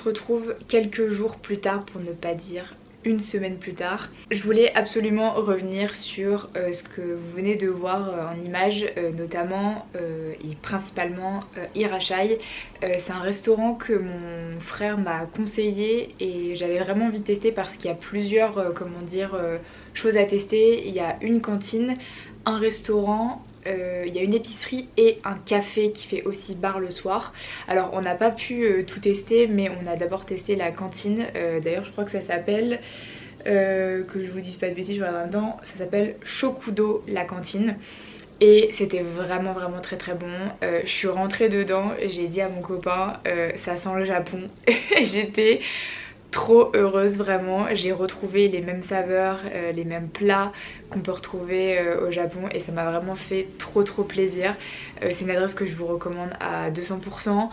se retrouve quelques jours plus tard, pour ne pas dire une semaine plus tard. Je voulais absolument revenir sur ce que vous venez de voir en images, notamment et principalement Irachai. C'est un restaurant que mon frère m'a conseillé et j'avais vraiment envie de tester parce qu'il y a plusieurs choses à tester. Il y a une cantine, un restaurant, il y a une épicerie et un café qui fait aussi bar le soir. Alors on n'a pas pu tout tester, mais on a d'abord testé la cantine. D'ailleurs je crois que ça s'appelle, que je vous dise pas de bêtises, je regarde en même temps, ça s'appelle Shokudo la cantine. Et c'était vraiment très bon. Je suis rentrée dedans, j'ai dit à mon copain ça sent le Japon. J'étais trop heureuse, vraiment. J'ai retrouvé les mêmes saveurs, les mêmes plats qu'on peut retrouver au Japon et ça m'a vraiment fait trop plaisir. C'est une adresse que je vous recommande à 200%.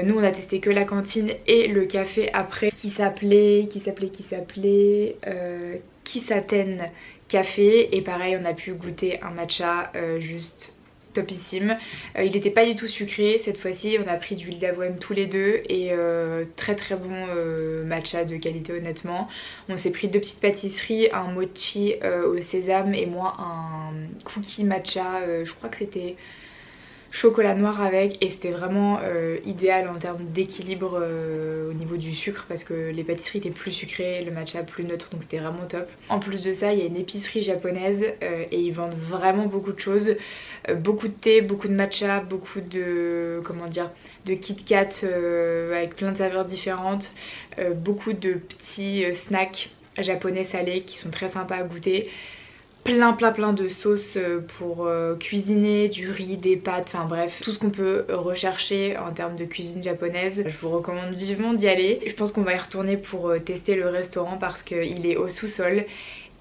Nous on a testé que la cantine et le café après qui s'appelait Kisaten Café, et pareil on a pu goûter un matcha juste topissime. Il n'était pas du tout sucré cette fois-ci, on a pris de l'huile d'avoine tous les deux et très bon matcha de qualité honnêtement. On s'est pris 2 petites pâtisseries, un mochi au sésame et moi un cookie matcha, je crois que c'était chocolat noir avec, et c'était vraiment idéal en termes d'équilibre au niveau du sucre parce que les pâtisseries étaient plus sucrées, le matcha plus neutre, donc c'était vraiment top. En plus de ça il y a une épicerie japonaise et ils vendent vraiment beaucoup de choses, beaucoup de thé, beaucoup de matcha, beaucoup de de Kit Kat avec plein de saveurs différentes, beaucoup de petits snacks japonais salés qui sont très sympas à goûter. Plein de sauces pour cuisiner, du riz, des pâtes, enfin bref, tout ce qu'on peut rechercher en termes de cuisine japonaise. Je vous recommande vivement d'y aller. Je pense qu'on va y retourner pour tester le restaurant parce qu'il est au sous-sol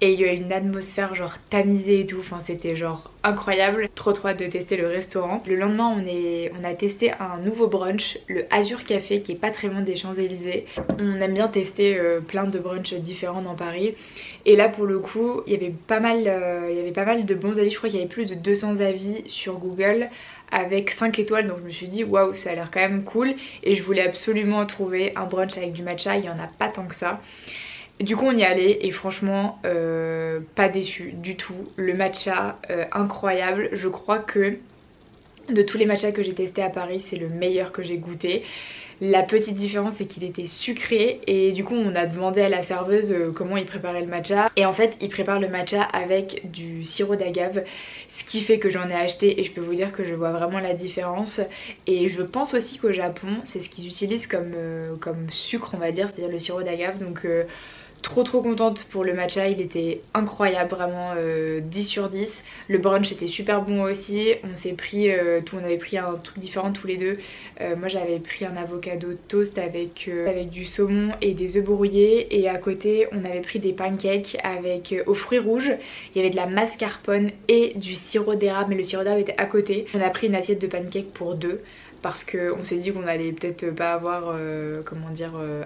et il y a une atmosphère genre tamisée et tout, enfin c'était genre incroyable. Trop hâte de tester le restaurant. Le lendemain on a testé un nouveau brunch, le Azur Café, qui est pas très loin des Champs-Élysées. On aime bien tester plein de brunchs différents dans Paris et là pour le coup il y avait pas mal de bons avis. Je crois qu'il y avait plus de 200 avis sur Google avec 5 étoiles, donc je me suis dit waouh, ça a l'air quand même cool et je voulais absolument trouver un brunch avec du matcha. Il y en a pas tant que ça. Du coup on y est allé et franchement pas déçu du tout. Le matcha incroyable. Je crois que de tous les matchas que j'ai testés à Paris c'est le meilleur que j'ai goûté. La petite différence c'est qu'il était sucré et du coup on a demandé à la serveuse comment il préparait le matcha, et en fait il prépare le matcha avec du sirop d'agave, ce qui fait que j'en ai acheté et je peux vous dire que je vois vraiment la différence. Et je pense aussi qu'au Japon c'est ce qu'ils utilisent comme sucre on va dire, c'est-à-dire le sirop d'agave, donc trop contente pour le matcha, il était incroyable, vraiment 10 sur 10. Le brunch était super bon aussi, on s'est pris on avait pris un truc différent tous les deux. Moi j'avais pris un avocado toast avec du saumon et des œufs brouillés, et à côté on avait pris des pancakes avec aux fruits rouges, il y avait de la mascarpone et du sirop d'érable, mais le sirop d'érable était à côté. On a pris une assiette de pancakes pour 2 parce qu'on s'est dit qu'on allait peut-être pas avoir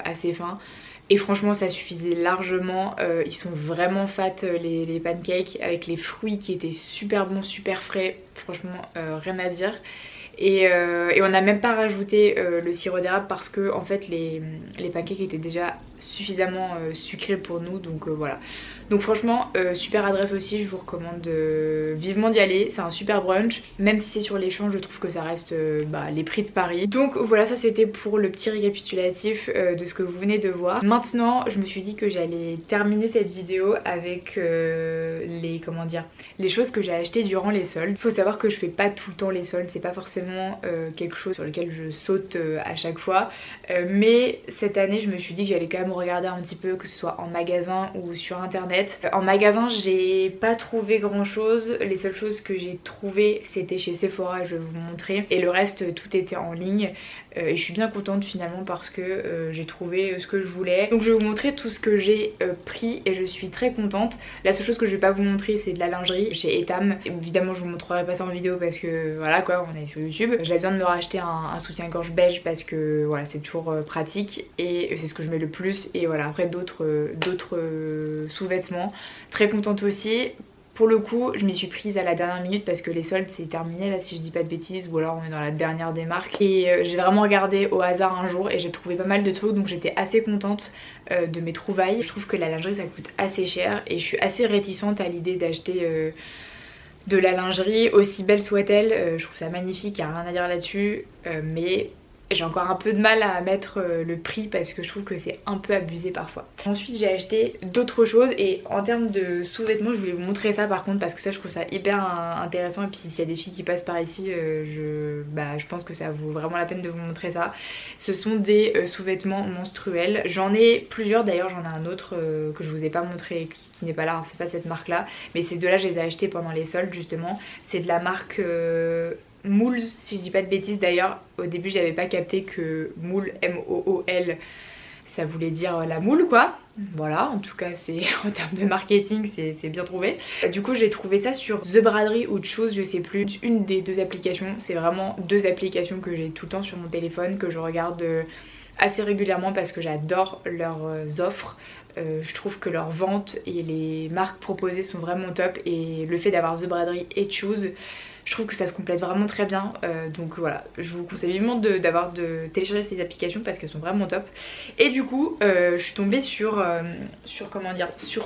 assez faim. Et franchement ça suffisait largement, ils sont vraiment fat les pancakes avec les fruits qui étaient super bons, super frais, franchement rien à dire. Et on n'a même pas rajouté le sirop d'érable parce que en fait les pancakes étaient déjà suffisamment sucrés pour nous, donc voilà. Donc franchement super adresse aussi, je vous recommande vivement d'y aller. C'est un super brunch, même si c'est sur les Champs, je trouve que ça reste les prix de Paris. Donc voilà, ça c'était pour le petit récapitulatif de ce que vous venez de voir. Maintenant je me suis dit que j'allais terminer cette vidéo avec les choses que j'ai achetées durant les soldes. Il faut savoir que je fais pas tout le temps les soldes, c'est pas forcément quelque chose sur lequel je saute à chaque fois, mais cette année je me suis dit que j'allais quand même regarder un petit peu, que ce soit en magasin ou sur internet. En magasin j'ai pas trouvé grand chose, les seules choses que j'ai trouvées c'était chez Sephora, je vais vous montrer, et le reste tout était en ligne. Et je suis bien contente finalement parce que j'ai trouvé ce que je voulais. Donc je vais vous montrer tout ce que j'ai pris et je suis très contente. La seule chose que je vais pas vous montrer c'est de la lingerie chez Etam. Évidemment je vous montrerai pas ça en vidéo parce que voilà quoi, on est sur YouTube. J'avais besoin de me racheter un soutien-gorge beige parce que voilà c'est toujours pratique et c'est ce que je mets le plus. Et voilà, après d'autres sous-vêtements. Très contente aussi. Pour le coup, je m'y suis prise à la dernière minute parce que les soldes c'est terminé là si je dis pas de bêtises, ou alors on est dans la dernière des marques. Et j'ai vraiment regardé au hasard un jour et j'ai trouvé pas mal de trucs, donc j'étais assez contente de mes trouvailles. Je trouve que la lingerie ça coûte assez cher et je suis assez réticente à l'idée d'acheter de la lingerie, aussi belle soit-elle. Je trouve ça magnifique, il n'y a rien à dire là-dessus, mais j'ai encore un peu de mal à mettre le prix parce que je trouve que c'est un peu abusé parfois. Ensuite j'ai acheté d'autres choses et en termes de sous-vêtements je voulais vous montrer ça par contre parce que ça je trouve ça hyper intéressant, et puis s'il y a des filles qui passent par ici je pense que ça vaut vraiment la peine de vous montrer ça. Ce sont des sous-vêtements menstruels, j'en ai plusieurs d'ailleurs, j'en ai un autre que je vous ai pas montré qui n'est pas là, c'est pas cette marque là, mais ces deux là je les ai achetés pendant les soldes justement. C'est de la marque Moules, si je dis pas de bêtises. D'ailleurs au début j'avais pas capté que moule, M-O-O-L, ça voulait dire la moule quoi. Voilà, en tout cas c'est en termes de marketing c'est bien trouvé. Du coup j'ai trouvé ça sur The Braderie ou Chose, je sais plus, une des deux applications. C'est vraiment deux applications que j'ai tout le temps sur mon téléphone, que je regarde assez régulièrement parce que j'adore leurs offres. Je trouve que leurs ventes et les marques proposées sont vraiment top, et le fait d'avoir The Braderie et Chose, je trouve que ça se complète vraiment très bien. Donc voilà, je vous conseille vivement de télécharger ces applications parce qu'elles sont vraiment top. Et du coup je suis tombée sur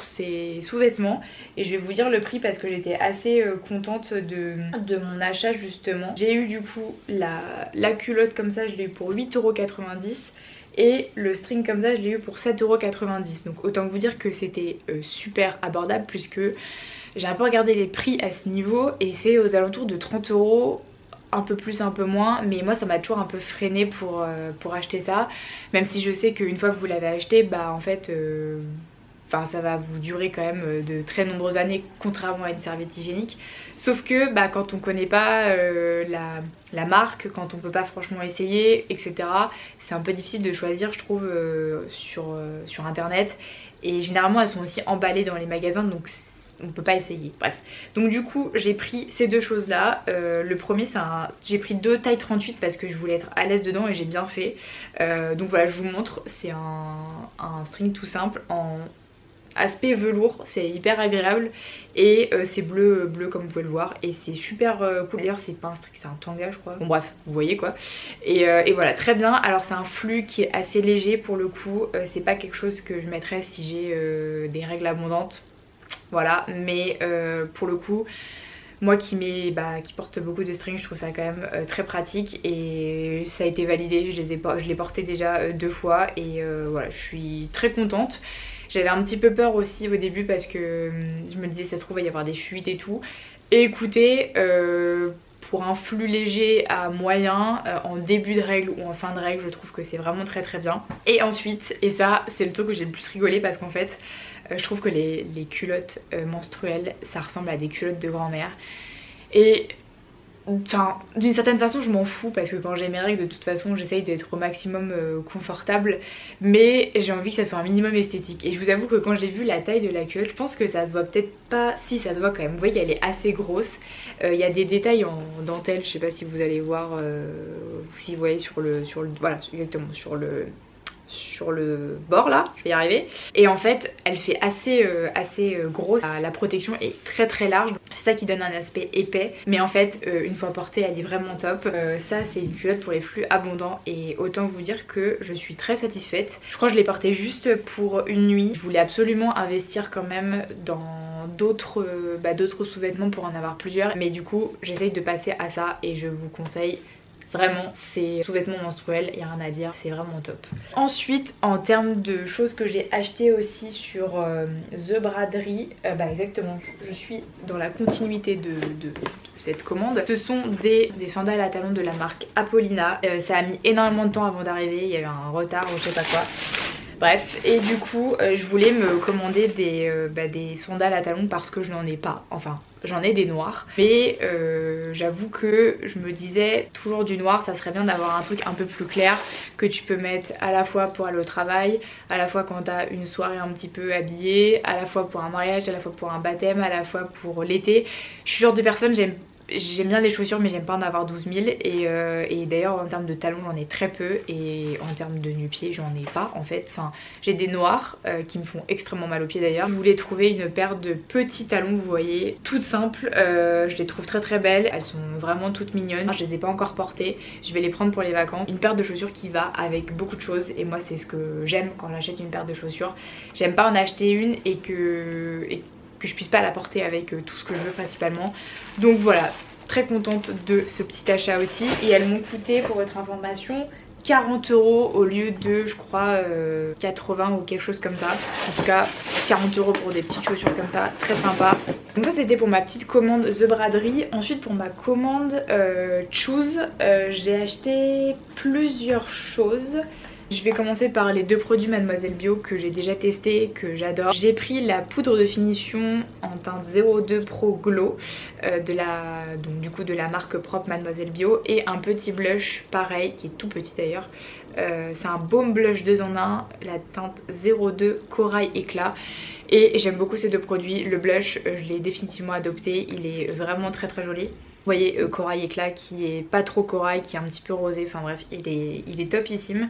ces sous-vêtements, et je vais vous dire le prix parce que j'étais assez contente de mon achat justement. J'ai eu du coup la culotte comme ça, je l'ai eu pour 8,90 €. Et le string comme ça je l'ai eu pour 7,90 €. Donc autant vous dire que c'était super abordable, puisque j'ai un peu regardé les prix à ce niveau et c'est aux alentours de 30 €, un peu plus un peu moins, mais moi ça m'a toujours un peu freiné pour acheter ça. Même si je sais qu'une fois que vous l'avez acheté, bah en fait ça va vous durer quand même de très nombreuses années, contrairement à une serviette hygiénique. Sauf que bah, quand on connaît pas la marque, quand on peut pas franchement essayer, etc., c'est un peu difficile de choisir je trouve sur internet. Et généralement elles sont aussi emballées dans les magasins, donc on peut pas essayer. Bref, donc du coup j'ai pris ces deux choses là. Le premier j'ai pris deux tailles 38 parce que je voulais être à l'aise dedans et j'ai bien fait. Donc voilà, je vous montre, c'est un string tout simple en aspect velours, c'est hyper agréable, et c'est bleu comme vous pouvez le voir, et c'est super cool. D'ailleurs c'est pas un string, c'est un tanga je crois, bon bref vous voyez quoi. Et voilà, très bien. Alors c'est un flux qui est assez léger pour le coup, c'est pas quelque chose que je mettrais si j'ai des règles abondantes, voilà, mais pour le coup moi qui porte beaucoup de strings, je trouve ça quand même très pratique, et ça a été validé, je l'ai porté déjà 2 fois, et voilà, je suis très contente. J'avais un petit peu peur aussi au début parce que je me disais ça se trouve il va y avoir des fuites et tout. Et écoutez, pour un flux léger à moyen, en début de règle ou en fin de règle, je trouve que c'est vraiment très très bien. Et ensuite, et ça c'est le truc où j'ai le plus rigolé, parce qu'en fait je trouve que les culottes menstruelles ça ressemble à des culottes de grand-mère. Et enfin, d'une certaine façon je m'en fous parce que quand j'ai mes règles de toute façon j'essaye d'être au maximum confortable, mais j'ai envie que ça soit un minimum esthétique. Et je vous avoue que quand j'ai vu la taille de la culotte, je pense que ça se voit peut-être pas, si ça se voit quand même, vous voyez qu'elle est assez grosse. Il y a des détails en dentelle, je sais pas si vous allez voir, si vous voyez voilà exactement sur le bord là, je vais y arriver. Et en fait elle fait assez grosse, la protection est très très large, c'est ça qui donne un aspect épais, mais en fait une fois portée elle est vraiment top. Ça c'est une culotte pour les flux abondants, et autant vous dire que je suis très satisfaite. Je crois que je l'ai portée juste pour une nuit, je voulais absolument investir quand même dans d'autres sous-vêtements pour en avoir plusieurs, mais du coup j'essaye de passer à ça, et je vous conseille vraiment ces sous-vêtements menstruels, il n'y a rien à dire, c'est vraiment top. Ensuite en termes de choses que j'ai acheté aussi sur The Braderie, exactement, je suis dans la continuité de cette commande. Ce sont des sandales à talons de la marque Apollina. Ça a mis énormément de temps avant d'arriver, il y a eu un retard ou je sais pas quoi. Bref, et du coup je voulais me commander des sandales à talons parce que je n'en ai pas, enfin j'en ai des noirs, mais j'avoue que je me disais toujours du noir ça serait bien d'avoir un truc un peu plus clair que tu peux mettre à la fois pour aller au travail, à la fois quand t'as une soirée un petit peu habillée, à la fois pour un mariage, à la fois pour un baptême, à la fois pour l'été. Je suis le genre de personne, J'aime bien les chaussures mais j'aime pas en avoir 12 000 et d'ailleurs en termes de talons j'en ai très peu et en termes de nu-pieds j'en ai pas en fait. Enfin j'ai des noirs qui me font extrêmement mal aux pieds d'ailleurs. Je voulais trouver une paire de petits talons, vous voyez, toutes simples. Je les trouve très très belles, elles sont vraiment toutes mignonnes. Je les ai pas encore portées, je vais les prendre pour les vacances. Une paire de chaussures qui va avec beaucoup de choses et moi c'est ce que j'aime quand j'achète une paire de chaussures. J'aime pas en acheter une et que je puisse pas la porter avec tout ce que je veux principalement. Donc voilà, très contente de ce petit achat aussi. Et elles m'ont coûté, pour votre information, 40 € au lieu de, je crois, 80 ou quelque chose comme ça. En tout cas, 40 € pour des petites chaussures comme ça, très sympa. Donc ça c'était pour ma petite commande The Braderie. Ensuite pour ma commande Choose, j'ai acheté plusieurs choses. Je vais commencer par les deux produits Mademoiselle Bio que j'ai déjà testé, que j'adore. J'ai pris la poudre de finition en teinte 02 Pro Glow donc du coup de la marque propre Mademoiselle Bio et un petit blush pareil qui est tout petit d'ailleurs. C'est un baume blush 2 en 1, la teinte 02 Corail Éclat. Et j'aime beaucoup ces deux produits. Le blush, je l'ai définitivement adopté, il est vraiment très très joli. Vous voyez Corail Éclat qui est pas trop corail, qui est un petit peu rosé, enfin bref il est topissime.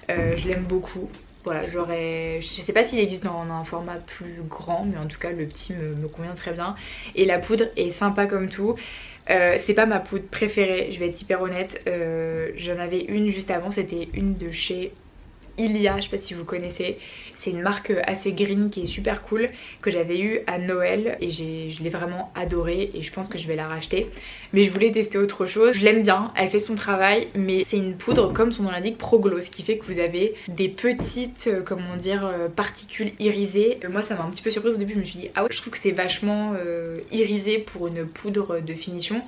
Je l'aime beaucoup. Voilà, je sais pas s'il existe dans un format plus grand, mais en tout cas le petit me convient très bien. Et la poudre est sympa comme tout. C'est pas ma poudre préférée, je vais être hyper honnête. J'en avais une juste avant, c'était une de chez Ilia, je sais pas si vous connaissez. C'est une marque assez green qui est super cool, que j'avais eu à Noël et je l'ai vraiment adorée et je pense que je vais la racheter. Mais je voulais tester autre chose. Je l'aime bien, elle fait son travail, mais c'est une poudre comme son nom l'indique Pro Glow, ce qui fait que vous avez des petites comment dire particules irisées. Moi ça m'a un petit peu surprise au début, je me suis dit ah ouais, je trouve que c'est vachement irisé pour une poudre de finition.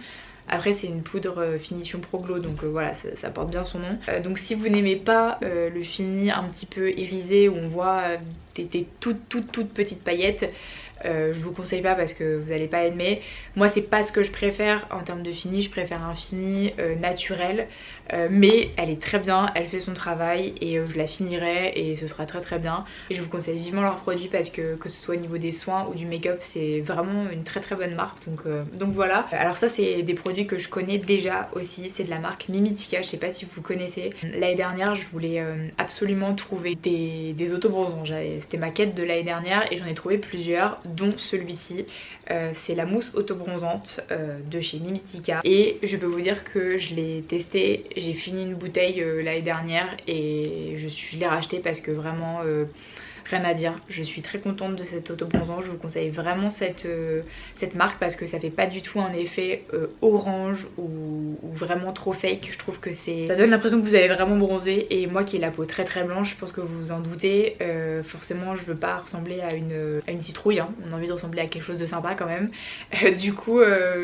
Après c'est une poudre finition Pro Glow donc voilà ça porte bien son nom. Donc si vous n'aimez pas le fini un petit peu irisé où on voit des toutes petites paillettes, je vous conseille pas parce que vous allez pas aimer. Moi c'est pas ce que je préfère en termes de fini, je préfère un fini naturel, mais elle est très bien, elle fait son travail et je la finirai et ce sera très très bien. Et je vous conseille vivement leurs produits parce que ce soit au niveau des soins ou du make-up c'est vraiment une très très bonne marque donc voilà. Alors ça c'est des produits que je connais déjà aussi, c'est de la marque Mimitica, je sais pas si vous connaissez. L'année dernière je voulais absolument trouver des autobronzants, c'était ma quête de l'année dernière et j'en ai trouvé plusieurs dont celui-ci. C'est la mousse autobronzante de chez Mimitica et je peux vous dire que je l'ai testé, j'ai fini une bouteille l'année dernière et je l'ai racheté parce que vraiment rien à dire, je suis très contente de cet autobronzant. Je vous conseille vraiment cette marque parce que ça fait pas du tout un effet orange ou vraiment trop fake. Je trouve que ça donne l'impression que vous avez vraiment bronzé et moi qui ai la peau très très blanche, je pense que vous vous en doutez, forcément je veux pas ressembler à une citrouille hein. On a envie de ressembler à quelque chose de sympa quand même. Du coup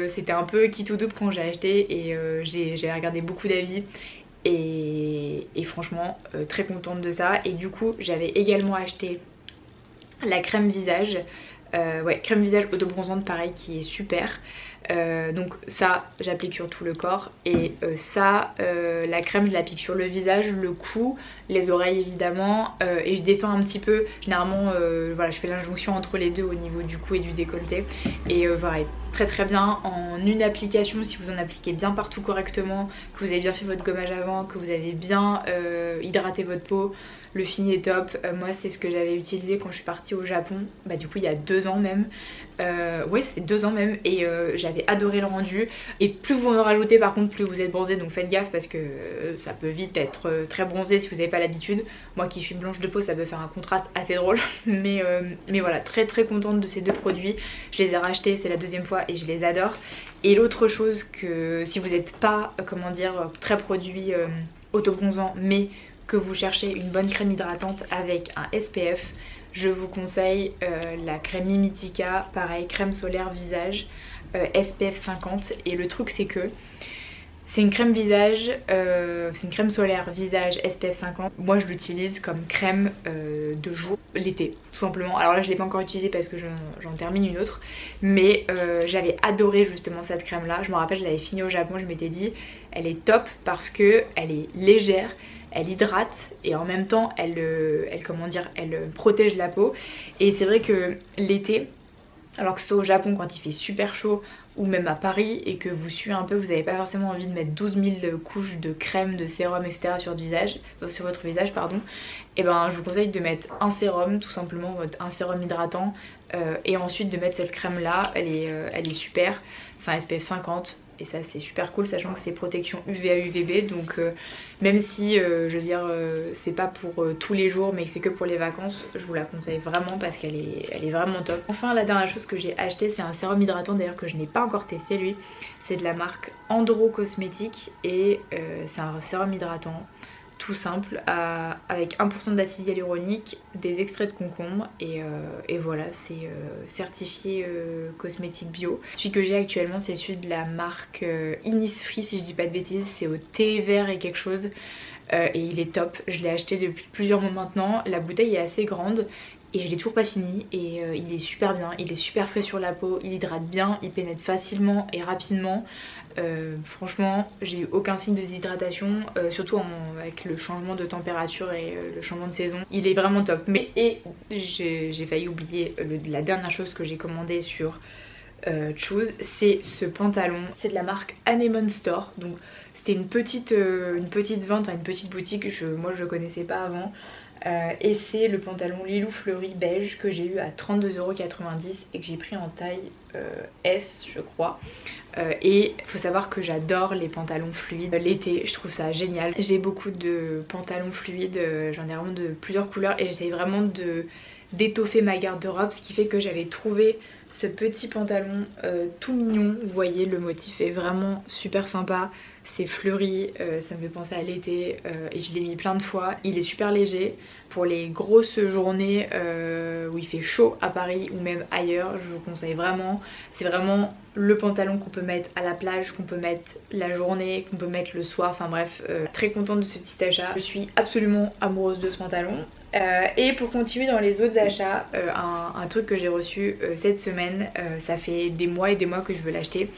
c'était un peu qui tout double quand j'ai acheté et j'ai regardé beaucoup d'avis. Et franchement très contente de ça. Et du coup j'avais également acheté la crème visage, crème visage autobronzante pareil qui est super. Donc ça j'applique sur tout le corps et la crème je l'applique sur le visage, le cou, les oreilles évidemment et je descends un petit peu généralement voilà, je fais l'injonction entre les deux au niveau du cou et du décolleté et voilà, très très bien en une application. Si vous en appliquez bien partout correctement, que vous avez bien fait votre gommage avant, que vous avez bien hydraté votre peau, le fini est top. Moi c'est ce que j'avais utilisé quand je suis partie au Japon, bah du coup il y a 2 ans même, ouais c'est 2 ans même et j'avais adoré le rendu. Et plus vous en rajoutez par contre plus vous êtes bronzé, donc faites gaffe parce que ça peut vite être très bronzé si vous n'avez pas l'habitude. Moi qui suis blanche de peau ça peut faire un contraste assez drôle mais voilà, très très contente de ces deux produits. Je les ai rachetés, c'est la 2e fois et je les adore. Et l'autre chose que si vous n'êtes pas comment dire très produit autobronzant mais que vous cherchez une bonne crème hydratante avec un SPF, je vous conseille la crème Mimitica, pareil crème solaire visage SPF 50. Et le truc c'est que c'est une crème visage, c'est une crème solaire visage SPF 50. Moi je l'utilise comme crème de jour l'été tout simplement. Alors là je l'ai pas encore utilisée parce que j'en termine une autre, mais j'avais adoré justement cette crème là. Je me rappelle je l'avais finie au Japon, je m'étais dit elle est top parce que elle est légère, elle hydrate et en même temps elle protège la peau. Et c'est vrai que l'été, alors que ce soit au Japon quand il fait super chaud ou même à Paris et que vous suez un peu, vous n'avez pas forcément envie de mettre 12 000 couches de crème, de sérum, etc. sur votre visage, pardon, et ben je vous conseille de mettre un sérum, tout simplement un sérum hydratant, et ensuite de mettre cette crème là, elle est super, c'est un SPF 50. Et ça c'est super cool, sachant que c'est protection UVA UVB, donc même si je veux dire c'est pas pour tous les jours mais que c'est que pour les vacances, je vous la conseille vraiment parce qu'elle est vraiment top. Enfin la dernière chose que j'ai acheté, c'est un sérum hydratant d'ailleurs que je n'ai pas encore testé lui, c'est de la marque Andro Cosmétiques et c'est un sérum hydratant tout simple avec 1% d'acide hyaluronique, des extraits de concombre et voilà, c'est certifié cosmétique bio. Celui que j'ai actuellement c'est celui de la marque Innisfree si je dis pas de bêtises, c'est au thé vert et quelque chose et il est top, je l'ai acheté depuis plusieurs mois maintenant, la bouteille est assez grande et je l'ai toujours pas fini et il est super bien, il est super frais sur la peau, il hydrate bien, il pénètre facilement et rapidement. Franchement j'ai eu aucun signe de déshydratation, surtout avec le changement de température et le changement de saison, il est vraiment top. Mais j'ai failli oublier la dernière chose que j'ai commandé sur Choose, c'est ce pantalon, c'est de la marque Anemone Store, donc c'était une petite vente, une petite boutique, moi je le connaissais pas avant. Et c'est le pantalon Lilou Fleuri beige que j'ai eu à 32,90€ et que j'ai pris en taille S je crois. Et il faut savoir que j'adore les pantalons fluides l'été, je trouve ça génial. J'ai beaucoup de pantalons fluides, j'en ai vraiment de plusieurs couleurs et j'essaye vraiment d'étoffer ma garde-robe, ce qui fait que j'avais trouvé ce petit pantalon tout mignon. Vous voyez, le motif est vraiment super sympa, c'est fleuri, ça me fait penser à l'été et je l'ai mis plein de fois. Il est super léger pour les grosses journées où il fait chaud à Paris ou même ailleurs, je vous conseille vraiment. C'est vraiment le pantalon qu'on peut mettre à la plage, qu'on peut mettre la journée, qu'on peut mettre le soir, enfin bref, très contente de ce petit achat. Je suis absolument amoureuse de ce pantalon. Et pour continuer dans les autres achats, un truc que j'ai reçu cette semaine, ça fait des mois et des mois que je veux l'acheter.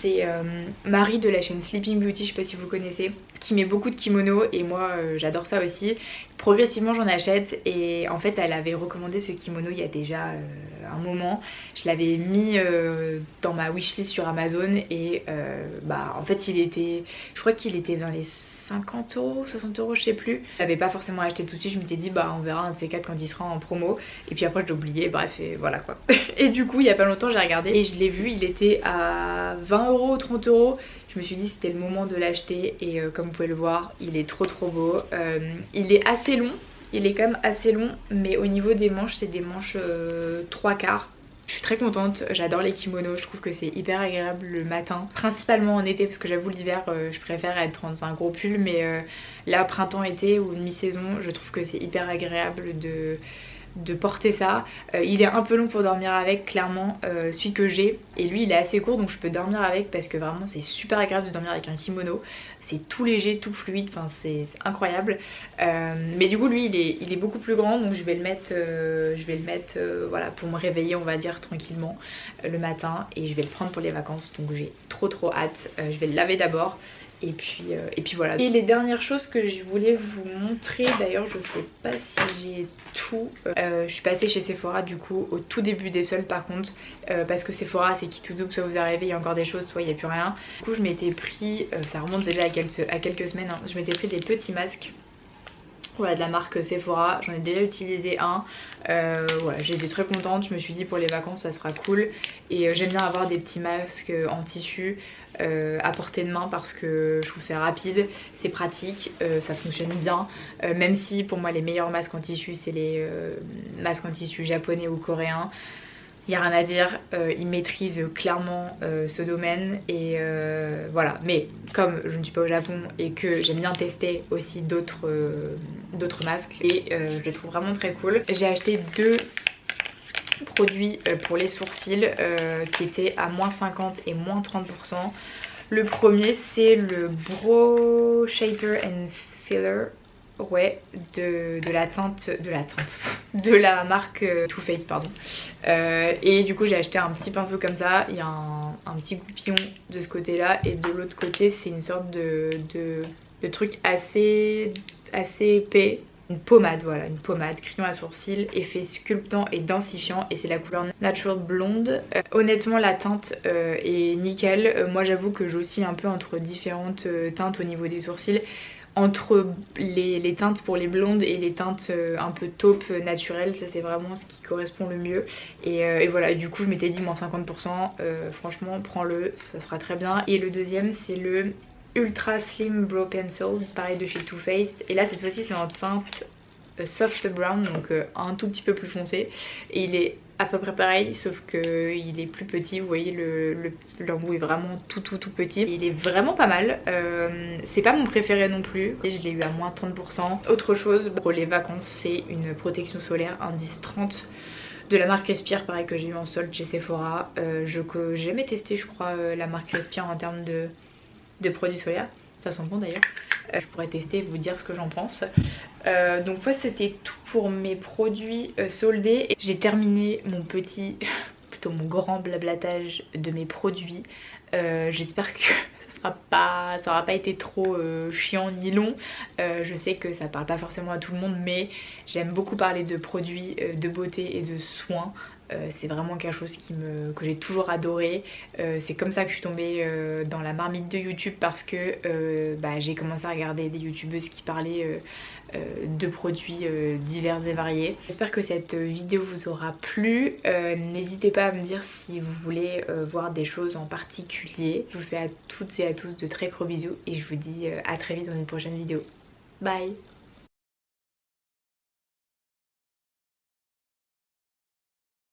C'est Marie de la chaîne Sleeping Beauty, je sais pas si vous connaissez, qui met beaucoup de kimonos et moi j'adore ça aussi. Progressivement j'en achète et en fait elle avait recommandé ce kimono il y a déjà un moment. Je l'avais mis dans ma wishlist sur Amazon et bah en fait je crois qu'il était dans les 50€, 60€, je sais plus. Je l'avais pas forcément acheté tout de suite, je m'étais dit bah on verra un de ces quatre quand il sera en promo. Et puis après je l'ai oublié, bref et voilà quoi. Et du coup il y a pas longtemps j'ai regardé et je l'ai vu, il était à 20€ ou 30€. Je me suis dit c'était le moment de l'acheter et comme vous pouvez le voir il est trop beau. Il est assez long, il est quand même assez long mais au niveau des manches c'est des manches 3/4. Je suis très contente, j'adore les kimonos, je trouve que c'est hyper agréable le matin, principalement en été parce que j'avoue l'hiver je préfère être dans un gros pull, mais là printemps-été ou mi-saison je trouve que c'est hyper agréable de porter ça. Il est un peu long pour dormir avec clairement, celui que j'ai, et lui il est assez court donc je peux dormir avec parce que vraiment c'est super agréable de dormir avec un kimono, c'est tout léger, tout fluide, enfin c'est incroyable. Mais du coup lui il est beaucoup plus grand donc je vais le mettre, voilà, pour me réveiller on va dire tranquillement le matin et je vais le prendre pour les vacances donc j'ai trop hâte. Je vais le laver d'abord. Et puis voilà. Et les dernières choses que je voulais vous montrer, d'ailleurs je sais pas si j'ai tout. Je suis passée chez Sephora du coup au tout début des soldes par contre, parce que Sephora c'est qui tout double, soit vous arrivez il y a encore des choses, soit il n'y a plus rien. Du coup je m'étais pris, ça remonte déjà à quelques semaines, hein, je m'étais pris des petits masques. Voilà, de la marque Sephora, j'en ai déjà utilisé un, voilà, j'étais très contente, je me suis dit pour les vacances ça sera cool. Et j'aime bien avoir des petits masques en tissu à portée de main parce que je trouve c'est rapide, c'est pratique, ça fonctionne bien, même si pour moi les meilleurs masques en tissu c'est les masques en tissu japonais ou coréens. Il n'y a rien à dire, ils maîtrisent clairement ce domaine et voilà. Mais comme je ne suis pas au Japon et que j'aime bien tester aussi d'autres masques et je les trouve vraiment très cool. J'ai acheté deux produits pour les sourcils qui étaient à moins 50 et moins 30%. Le premier c'est le Brow Shaper and Filler. Ouais, de la marque Too Faced pardon. Et du coup j'ai acheté un petit pinceau comme ça, il y a un petit goupillon de ce côté là et de l'autre côté c'est une sorte de truc assez épais. une pommade, voilà, une pommade, crayon à sourcils, effet sculptant et densifiant, et c'est la couleur Natural Blonde. Honnêtement la teinte est nickel. Moi j'avoue que j'oscille un peu entre différentes teintes au niveau des sourcils, entre les teintes pour les blondes et les teintes un peu taupe naturelles, ça c'est vraiment ce qui correspond le mieux. Et voilà, du coup je m'étais dit moins 50%, franchement prends-le, ça sera très bien. Et le deuxième c'est le Ultra Slim Brow Pencil, pareil de chez Too Faced. Et là cette fois-ci c'est en teinte soft brown, donc un tout petit peu plus foncé. Et il est à peu près pareil, sauf qu'il est plus petit. Vous voyez l'embout est vraiment tout petit. Il est vraiment pas mal. C'est pas mon préféré non plus. Et je l'ai eu à moins 30%. Autre chose pour les vacances, c'est une protection solaire indice 30 de la marque Respire, pareil que j'ai eu en solde chez Sephora. J'ai jamais testé je crois la marque Respire en termes de produits solaires. Ça sent bon d'ailleurs. Je pourrais tester et vous dire ce que j'en pense. Donc voilà, c'était tout pour mes produits soldés. J'ai terminé mon petit, plutôt mon grand blablatage de mes produits. J'espère que ça aura pas été trop chiant ni long. Je sais que ça parle pas forcément à tout le monde, mais j'aime beaucoup parler de produits de beauté et de soins. C'est vraiment quelque chose que j'ai toujours adoré. C'est comme ça que je suis tombée dans la marmite de YouTube, parce que j'ai commencé à regarder des youtubeuses qui parlaient de produits divers et variés. J'espère que cette vidéo vous aura plu. N'hésitez pas à me dire si vous voulez voir des choses en particulier. Je vous fais à toutes et à tous de très gros bisous et je vous dis à très vite dans une prochaine vidéo. Bye!